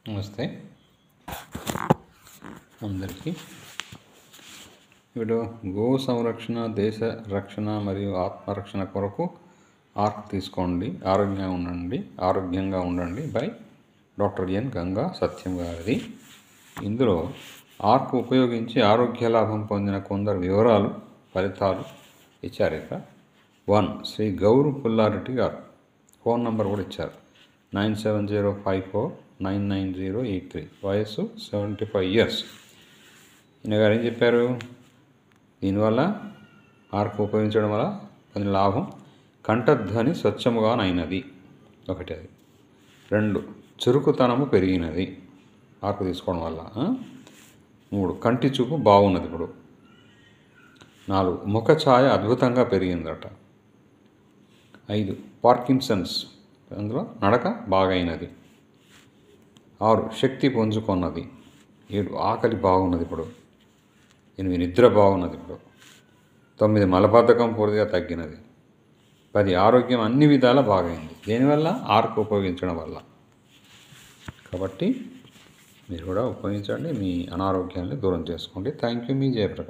నమస్తే అందరికీ. ఇప్పుడు గో సంరక్షణ, దేశ రక్షణ మరియు ఆత్మరక్షణ కొరకు ఆర్క్ తీసుకోండి, ఆరోగ్యంగా ఉండండి బై డాక్టర్ ఎన్ గంగా సత్యం గారిది. ఇందులో ఆర్క్ ఉపయోగించి ఆరోగ్య లాభం పొందిన కొందరు వివరాలు, ఫలితాలు ఇచ్చారు. ఇక్కడ 1 శ్రీ గౌరు పుల్లారెడ్డి గారు. ఫోన్ నంబర్ కూడా ఇచ్చారు 9704499083. వయస్సు 75 years. ఈయన గారు ఏం చెప్పారు? దీనివల్ల ఆర్క్ ఉపయోగించడం వల్ల పొందిన లాభం కంఠధ్వని స్వచ్ఛముగానైనది, ఒకటి అది. 2 చురుకుతనము పెరిగినది ఆర్క్ తీసుకోవడం వల్ల. 3 కంటి చూపు బాగున్నది ఇప్పుడు. 4 ముఖ ఛాయ అద్భుతంగా పెరిగిందట. 5 పార్కిన్సన్స్, అందులో నడక బాగైనది. 6 శక్తి పుంజుకొన్నది. 7 ఆకలి బాగున్నది ఇప్పుడు. 8 నిద్ర బాగున్నది ఇప్పుడు. 9 మలబద్ధకం పూర్తిగా తగ్గినది. 10 ఆరోగ్యం అన్ని విధాలా బాగైంది. దేనివల్ల? ఆర్క్ ఉపయోగించడం వల్ల. కాబట్టి మీరు కూడా ఉపయోగించండి, మీ అనారోగ్యాన్ని దూరం చేసుకోండి. Thank you. మీ జయప్రకాష్.